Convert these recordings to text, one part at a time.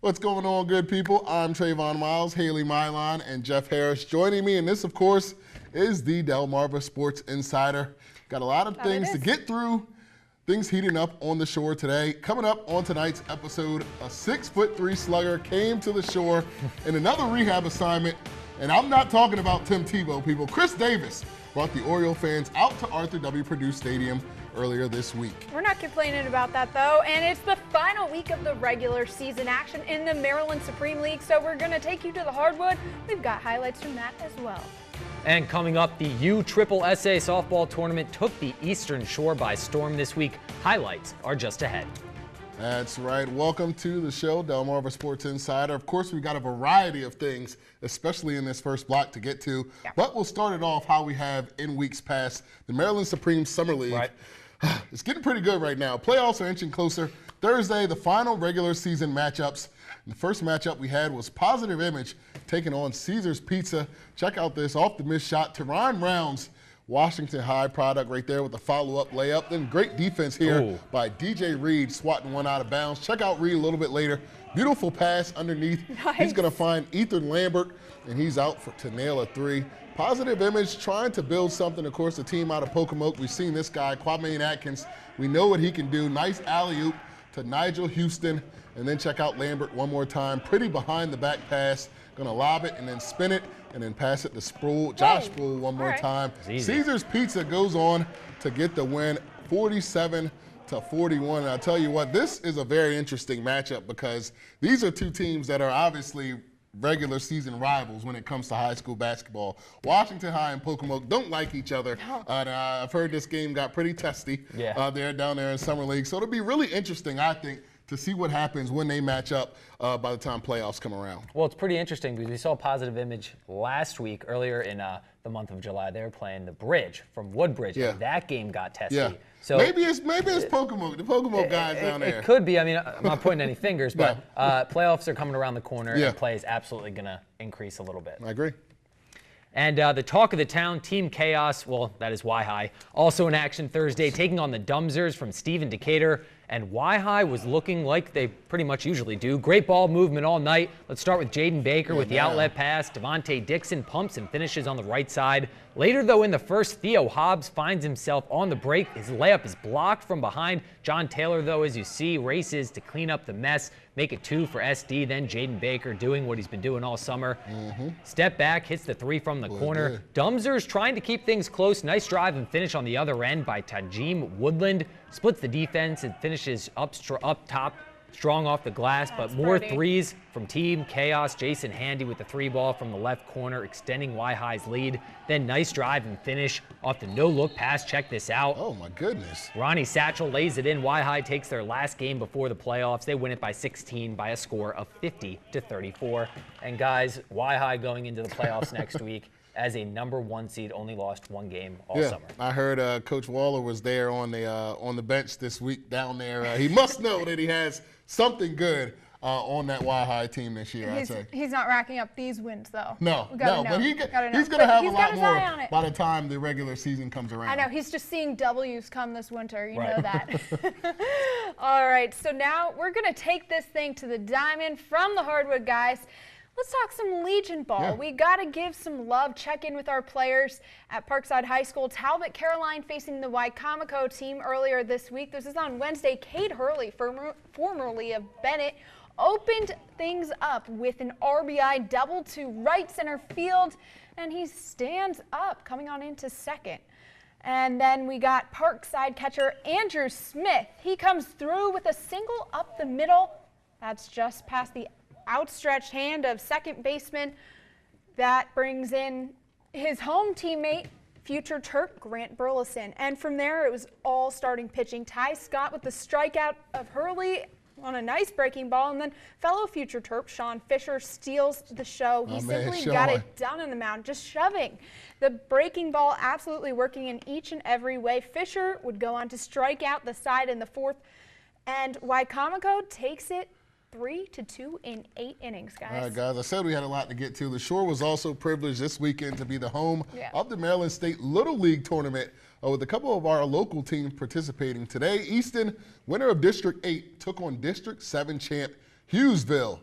What's going on, good people? I'm Trayvon Miles, Haley Mylon, and Jeff Harris. Joining me, and this, of course, is the Delmarva Sports Insider. Got a lot of things to get through, things heating up on the shore today. Coming up on tonight's episode, a 6'3" slugger came to the shore in another rehab assignment, and I'm not talking about Tim Tebow, people. Chris Davis brought the Oriole fans out to Arthur W. Purdue Stadium earlier this week. We're not complaining about that, though, and it's the final week of the regular season action in the Maryland Supreme League, so we're going to take you to the hardwood. We've got highlights from that as well. And coming up, the USSSA softball tournament took the Eastern Shore by storm this week. Highlights are just ahead. That's right. Welcome to the show, Delmarva Sports Insider. Of course, we've got a variety of things, especially in this first block, to get to. Yeah. But we'll start it off how we have in weeks past. The Maryland Supreme Summer League. Right. It's getting pretty good right now. Playoffs are inching closer. Thursday, the final regular season matchups. The first matchup we had was Positive Image taking on Cedars Pizza. Check out this off the missed shot. Teron Rounds, Washington High product right there with the follow-up layup. Then great defense here by DJ Reed, swatting one out of bounds. Check out Reed a little bit later. Beautiful pass underneath. Nice. He's going to find Ethan Lambert, and he's out to nail a three. Positive Image trying to build something. Of course, the team out of Wicomico. We've seen this guy, Kwame Atkins. We know what he can do. Nice alley-oop to Nigel Houston. And then check out Lambert one more time. Pretty behind-the-back pass. Going to lob it and then spin it and then pass it to Sproul. Josh Sproul one more time. Cedars Pizza goes on to get the win, 47-41. And I'll tell you what, this is a very interesting matchup because these are two teams that are obviously regular season rivals when it comes to high school basketball. Washington High and Wicomico don't like each other. And I've heard this game got pretty testy down there in Summer League. So it'll be really interesting, I think, to see what happens when they match up by the time playoffs come around. Well, it's pretty interesting because we saw Positive Image last week, earlier in the month of July. They were playing the Bridge from Woodbridge, and that game got testy. Yeah. So maybe it's Wicomico, the Wicomico guys down there. It could be. I mean, I'm not pointing any fingers, but playoffs are coming around the corner, and play is absolutely going to increase a little bit. I agree. And the talk of the town, Team Chaos, well, that is Y-High, also in action Thursday, taking on the Dumzers from Stephen Decatur. And Y-High was looking like they pretty much usually do. Great ball movement all night. Let's start with Jaden Baker with the outlet pass. Devontae Dixon pumps and finishes on the right side. Later, though, in the first, Theo Hobbs finds himself on the break. His layup is blocked from behind. John Taylor, though, as you see, races to clean up the mess, make it 2 for SD. Then Jaden Baker doing what he's been doing all summer. Step back, hits the 3 from the corner. Dumzers trying to keep things close. Nice drive and finish on the other end by Tajim Woodland. Splits the defense and finishes up top, strong off the glass, but more threes from Team Chaos. Jason Handy with the 3-ball from the left corner, extending Y-High's lead. Then nice drive and finish off the no-look pass. Check this out. Oh, my goodness. Ronnie Satchel lays it in. Y-High takes their last game before the playoffs. They win it by 16 by a score of 50-34. And, guys, Y-High going into the playoffs next week as a #1 seed, only lost 1 game all summer. I heard Coach Waller was there on the bench this week down there. He must know that he has something good on that Y-High team this year, I'd say. He's not racking up these wins, though. No, but he's going to have a lot more by the time the regular season comes around. I know. He's just seeing W's come this winter. You know that. All right, so now we're going to take this thing to the diamond from the hardwood, guys. Let's talk some Legion ball. We got to give some love, check in with our players at Parkside High School. Talbot Caroline facing the Wicomico team earlier this week. This is on Wednesday. Cade Hurley, formerly of Bennett, opened things up with an RBI double to right center field, and he stands up coming on into second. And then we got Parkside catcher Andrew Smith. He comes through with a single up the middle. That's just past the outstretched hand of second baseman. That brings in his home teammate, future Terp Grant Burleson. And from there, it was all starting pitching. Ty Scott with the strikeout of Hurley on a nice breaking ball, and then fellow future Terp Sean Fisher steals the show. He simply got it done on the mound, just shoving. The breaking ball absolutely working in each and every way. Fisher would go on to strike out the side in the 4th, and Wicomico takes it 3-2 in 8 innings, guys. All right, guys. I said we had a lot to get to. The Shore was also privileged this weekend to be the home of the Maryland State Little League Tournament with a couple of our local teams participating today. Easton, winner of District 8, took on District 7 champ Hughesville.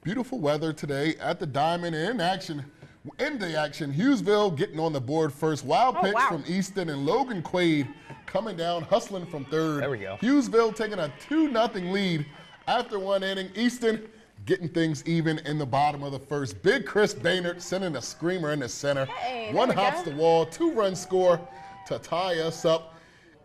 Beautiful weather today at the Diamond in action. In the action, Hughesville getting on the board first. Wild pitch from Easton and Logan Quaid coming down, hustling from third. There we go. Hughesville taking a 2-0 lead after one inning. Easton getting things even in the bottom of the first. Big Chris Baynard sending a screamer in the center. One hops the wall, 2-run score to tie us up.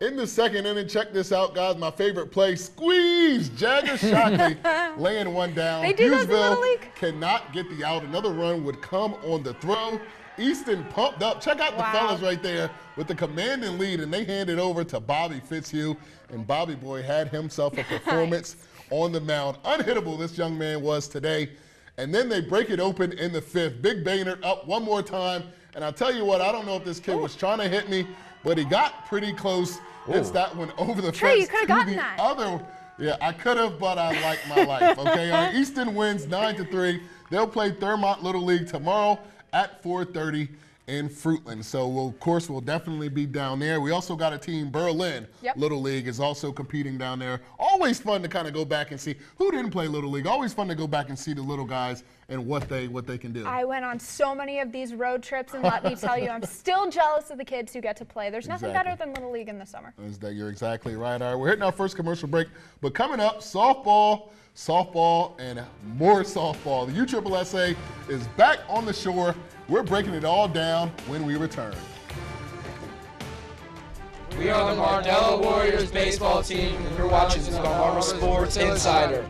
In the second inning, check this out, guys. My favorite play, squeeze. Jagger Shockley laying one down. They do those in Little League? Cannot get the out. Another run would come on the throw. Easton pumped up. Check out the fellas right there with the commanding lead, and they hand it over to Bobby Fitzhugh. And Bobby Boy had himself a performance on the mound. Unhittable this young man was today. And then they break it open in the fifth. Big Baynard up one more time. And I'll tell you what, I don't know if this kid was trying to hit me, but he got pretty close. It's that one over the fence. You could have gotten that. Yeah, I could have, but I like my life, okay? Easton wins 9-3. They'll play Thurmont Little League tomorrow at 4:30 in Fruitland. So, we'll definitely be down there. We also got a team, Berlin Little League is also competing down there. Always fun to kind of go back and see who didn't play Little League. Always fun to go back and see the little guys and what they can do. I went on so many of these road trips, and let me tell you, I'm still jealous of the kids who get to play. There's nothing better than Little League in the summer. You're exactly right. All right, we're hitting our first commercial break, but coming up, softball, and more softball. The USSSA is back on the shore. We're breaking it all down when we return. We are the Martello Warriors baseball team, and you're watching the Delmarva Sports Insider.